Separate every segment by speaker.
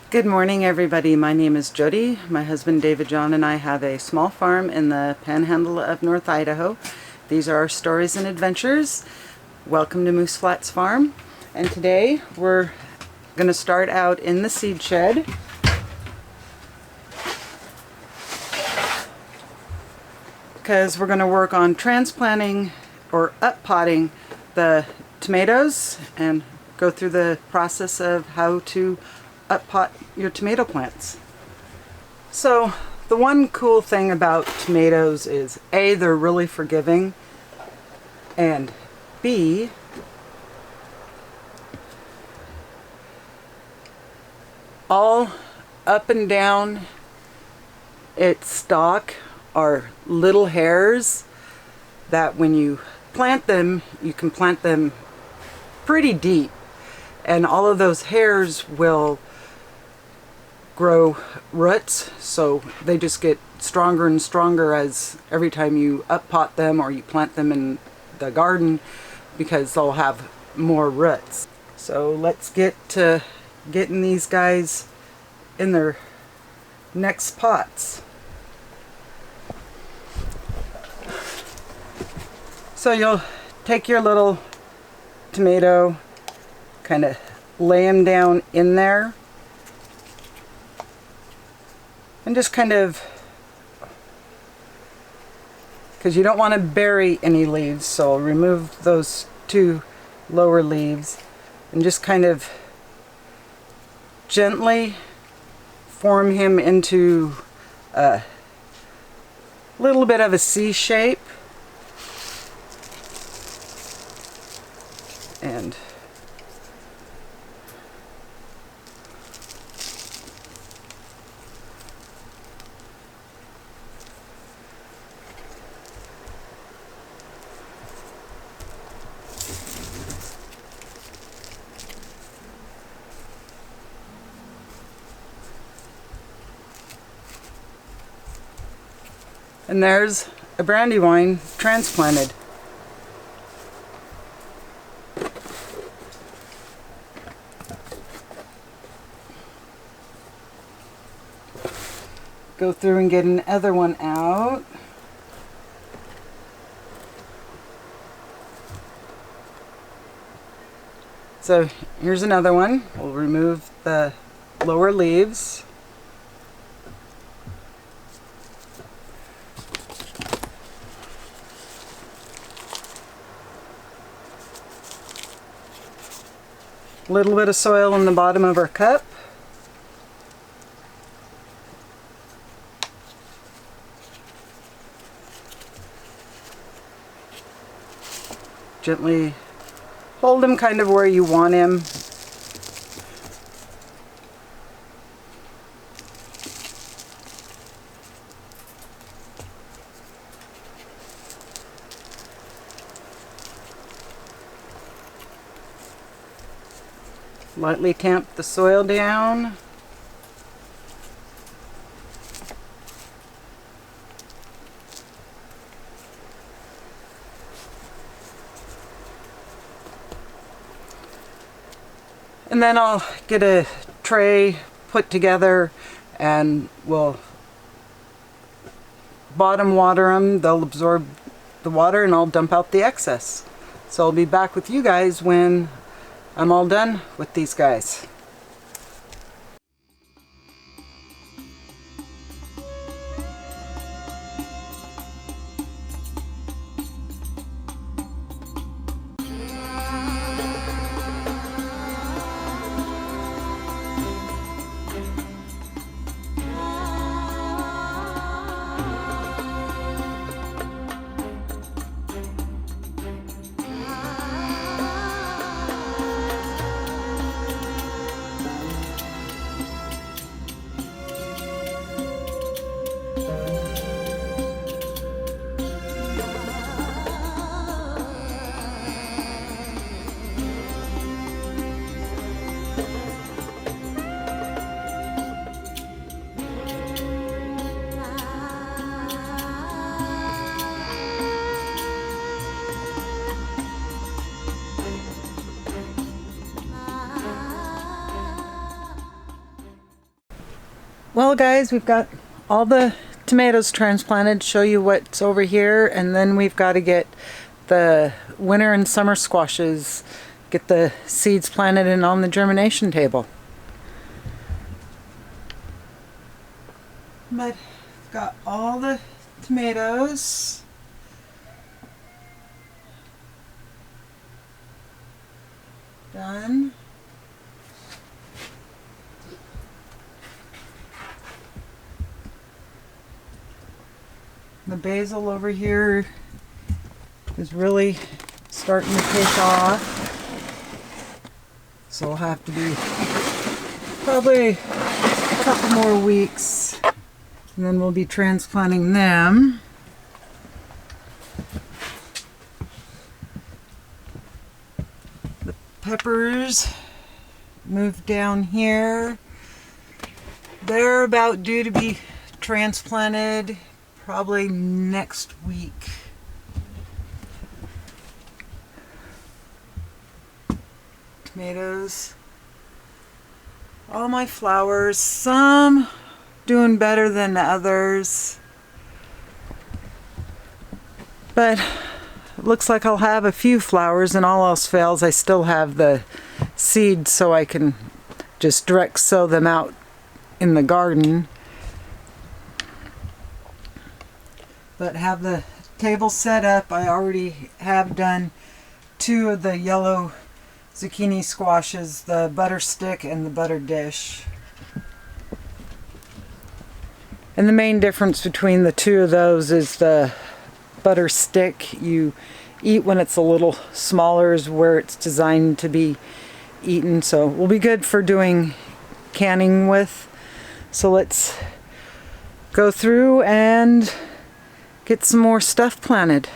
Speaker 1: Good morning, everybody. My name is Jody. My husband David John and I have a small farm in the panhandle of North Idaho. These are our stories and adventures. Welcome to Moose Flats Farm. And today we're going to start out in the seed shed. Because we're going to work on transplanting or up-potting the tomatoes and go through the process of how to up-pot your tomato plants. So the one cool thing about tomatoes is A, they're really forgiving, and B, all up and down its stalk are little hairs that when you plant them, you can plant them pretty deep, and all of those hairs will grow roots, so they just get stronger and stronger as every time you up-pot them or you plant them in the garden, because they'll have more roots. So let's get to getting these guys in their next pots. So you'll take your little tomato, kind of lay them down in there, and just kind of, because you don't want to bury any leaves, so I'll remove those two lower leaves and just kind of gently form him into a little bit of a C shape. And there's a brandywine transplanted. Go through and get another one out. So here's another one. We'll remove the lower leaves. A little bit of soil in the bottom of our cup. Gently hold him kind of where you want him. Lightly tamp the soil down. And then I'll get a tray put together and we'll bottom water them. They'll absorb the water and I'll dump out the excess. So I'll be back with you guys when I'm all done with these guys. Well, guys, we've got all the tomatoes transplanted. Show you what's over here, and then we've got to get the winter and summer squashes, get the seeds planted and on the germination table. But I've got all the tomatoes. Done. The basil over here is really starting to take off. So it'll have to be probably a couple more weeks, and then we'll be transplanting them. The peppers moved down here. They're about due to be transplanted probably next week. Tomatoes. All my flowers, some doing better than others, but it looks like I'll have a few flowers, and all else fails I still have the seeds, so I can just direct sow them out in the garden. But have the table set up. I already have done 2 of the yellow zucchini squashes, the butter stick and the butter dish. And the main difference between the 2 of those is the butter stick you eat when it's a little smaller, is where it's designed to be eaten. So it will be good for doing canning with. So let's go through and get some more stuff planted.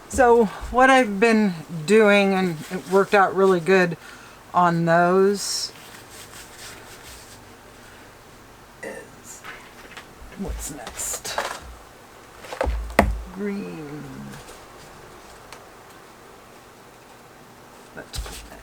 Speaker 1: So what I've been doing, and it worked out really good on those, is, what's next? Green. Let's put back.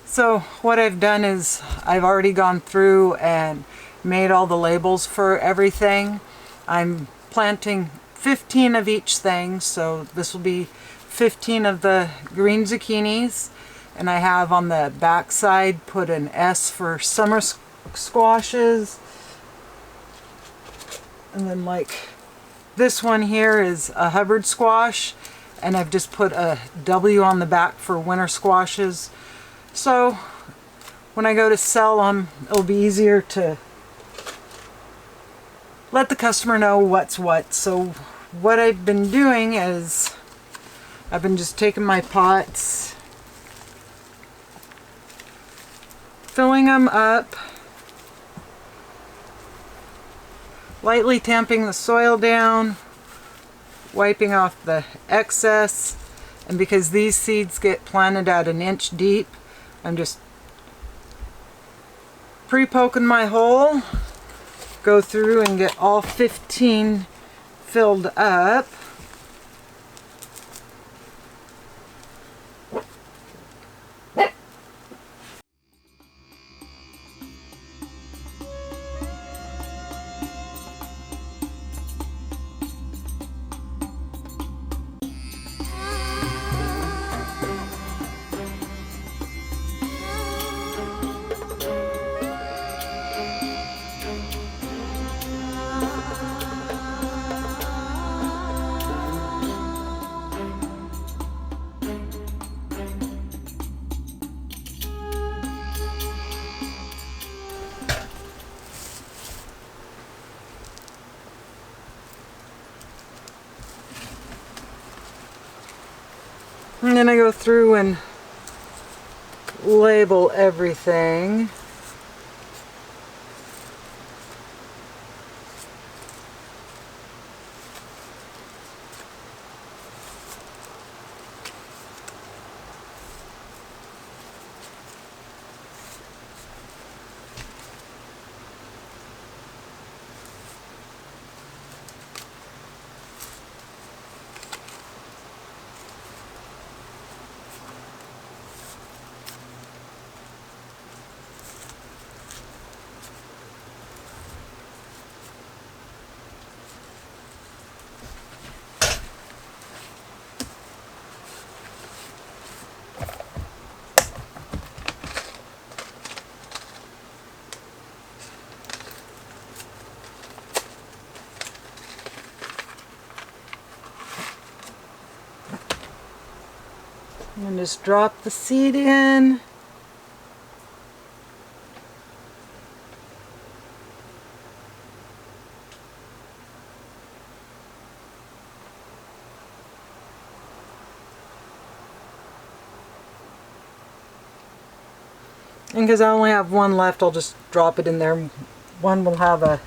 Speaker 1: So what I've done is I've already gone through and made all the labels for everything. I'm planting 15 of each thing, so this will be 15 of the green zucchinis, and I have on the back side put an S for summer squashes, and then like this one here is a Hubbard squash, and I've just put a W on the back for winter squashes, so when I go to sell them it'll be easier to let the customer know what's what. So what I've been doing is I've been just taking my pots, filling them up, lightly tamping the soil down, wiping off the excess, and because these seeds get planted at 1 inch deep, I'm just pre-poking my hole, go through and get all 15 filled up. And then I go through and label everything. just drop the seed in. And because I only have one left, I'll just drop it in there. One will have a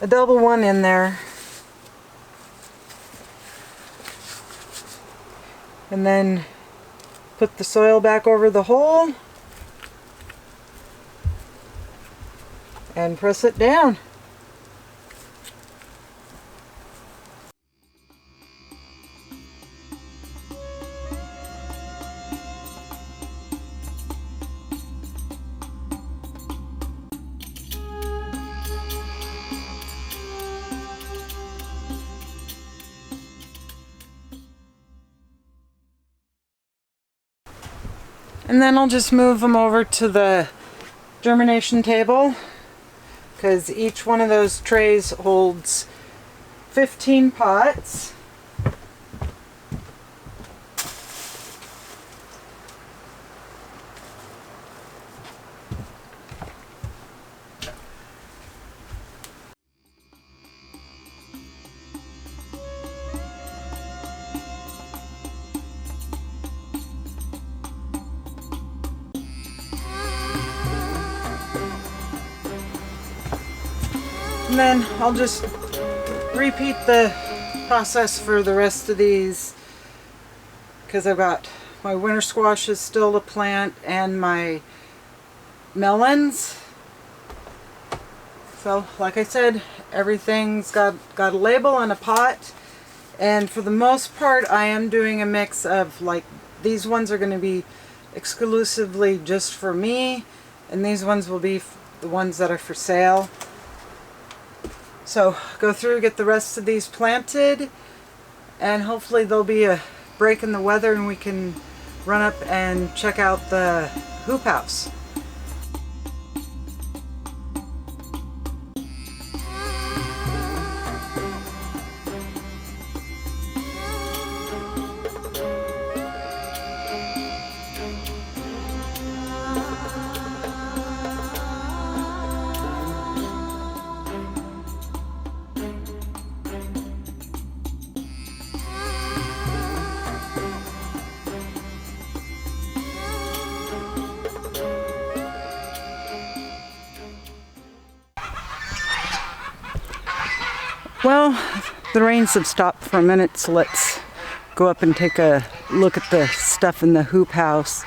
Speaker 1: double one in there. And then put the soil back over the hole and press it down. And then I'll just move them over to the germination table, because each one of those trays holds 15 pots. And then I'll just repeat the process for the rest of these, because I've got my winter squashes still to plant and my melons. So like I said, everything's got a label and a pot, and for the most part I am doing a mix of, like, these ones are going to be exclusively just for me, and these ones will be the ones that are for sale. So go through, get the rest of these planted, and hopefully there'll be a break in the weather and we can run up and check out the hoop house. Well, the rains have stopped for a minute, so let's go up and take a look at the stuff in the hoop house.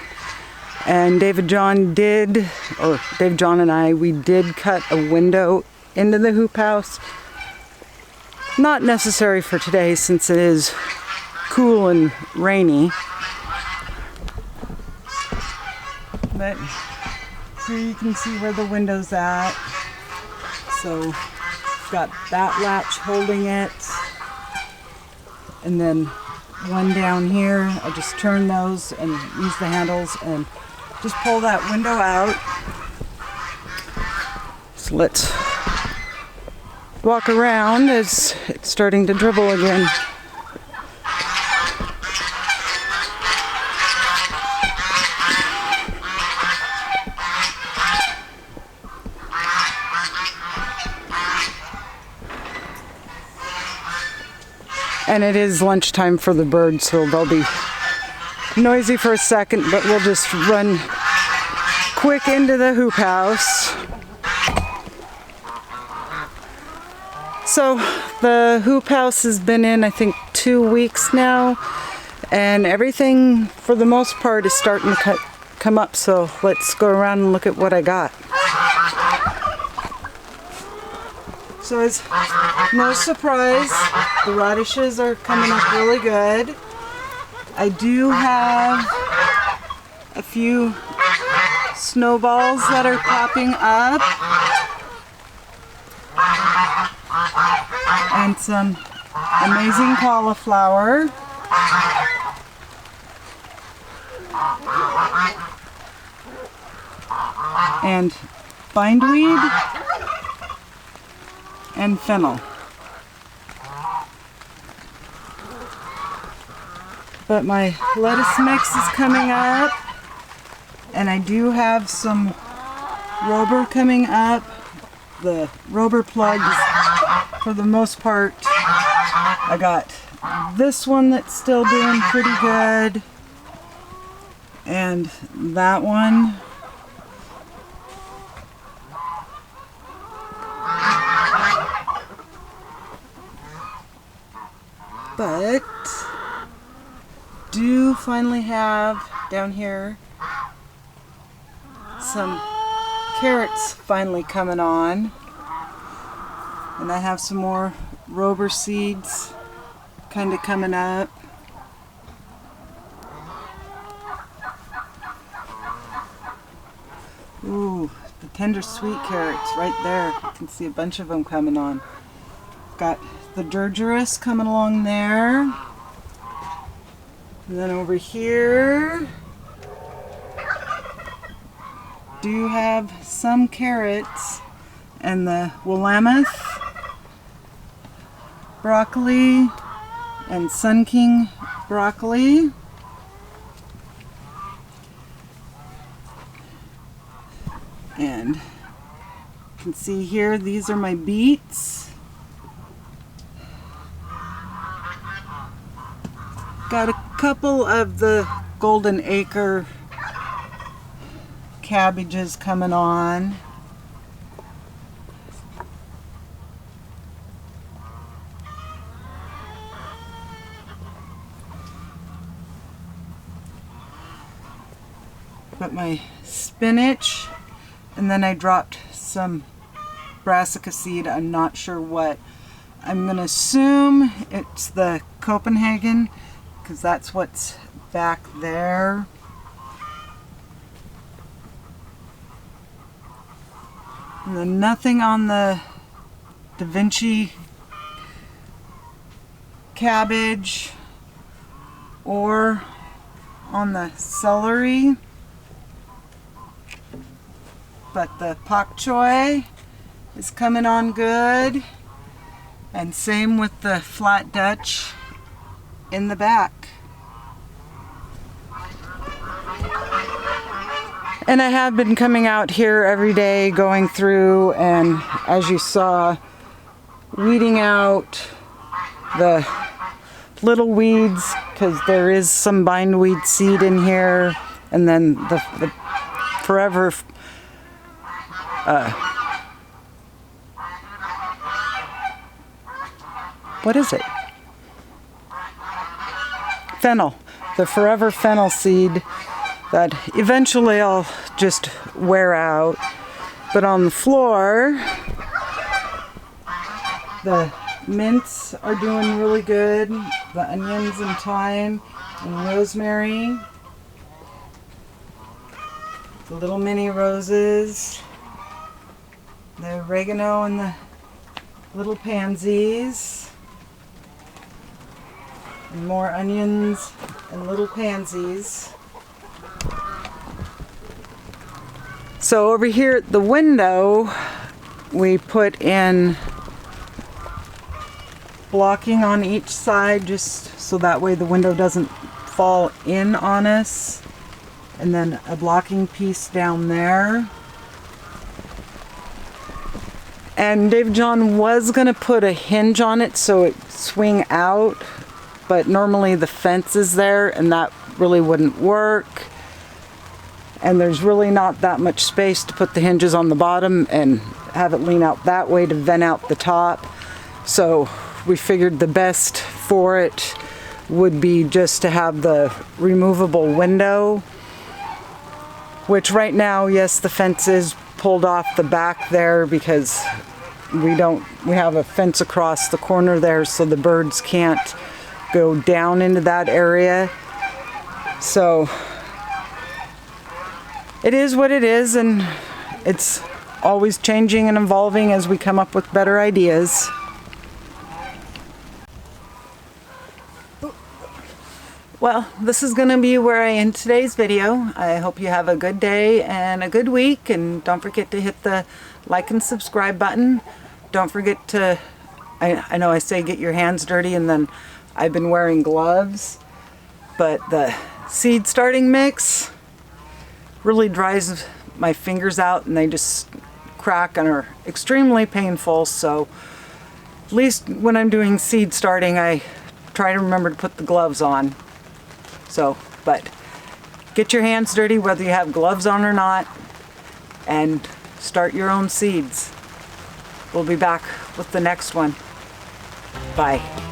Speaker 1: And David John and I, we did cut a window into the hoop house. Not necessary for today since it is cool and rainy. But here you can see where the window's at. So got that latch holding it, and then one down here. I just turn those and use the handles and just pull that window out. So let's walk around as it's starting to dribble again. And it is lunchtime for the birds, so they'll be noisy for a second, but we'll just run quick into the hoop house. So the hoop house has been in, I think, 2 weeks now, and everything for the most part is starting to come up, so let's go around and look at what I got. So it's no surprise, the radishes are coming up really good. I do have a few snowballs that are popping up, and some amazing cauliflower. And bindweed and fennel. But my lettuce mix is coming up, and I do have some rhubarb coming up. The rhubarb plugs, for the most part, I got this one that's still doing pretty good, and that one. But do finally have down here some carrots finally coming on, and I have some more rhubarb seeds kind of coming up. Ooh, the tender sweet carrots right there. You can see a bunch of them coming on. Got the Durgerus coming along there. And then over here, do have some carrots and the Willamette, broccoli, and Sun King broccoli. And you can see here, these are my beets. Got a couple of the Golden Acre cabbages coming on. Got my spinach, and then I dropped some brassica seed. I'm not sure what. I'm going to assume it's the Copenhagen, because that's what's back there. And then nothing on the Da Vinci cabbage or on the celery. But the pak choi is coming on good. And same with the flat Dutch in the back. And I have been coming out here every day, going through, and as you saw, weeding out the little weeds, because there is some bindweed seed in here, and then the forever what is it? Fennel. The forever fennel seed that eventually I'll just wear out. But on the floor, the mints are doing really good. The onions and thyme and rosemary. The little mini roses. The oregano and the little pansies. And more onions and little pansies. So over here at the window, we put in blocking on each side, just so that way the window doesn't fall in on us. And then a blocking piece down there. And David John was going to put a hinge on it so it swing out, but normally the fence is there and that really wouldn't work. And there's really not that much space to put the hinges on the bottom and have it lean out that way to vent out the top. So we figured the best for it would be just to have the removable window, which right now, yes, the fence is pulled off the back there because we have a fence across the corner there, so the birds can't go down into that area. So it is what it is, and it's always changing and evolving as we come up with better ideas. Well, this is going to be where I end today's video. I hope you have a good day and a good week, and don't forget to hit the like and subscribe button. Don't forget to, I know I say get your hands dirty, and then I've been wearing gloves, but the seed starting mix really dries my fingers out, and they just crack and are extremely painful. So at least when I'm doing seed starting, I try to remember to put the gloves on. So, but get your hands dirty whether you have gloves on or not, and start your own seeds. We'll be back with the next one. Bye.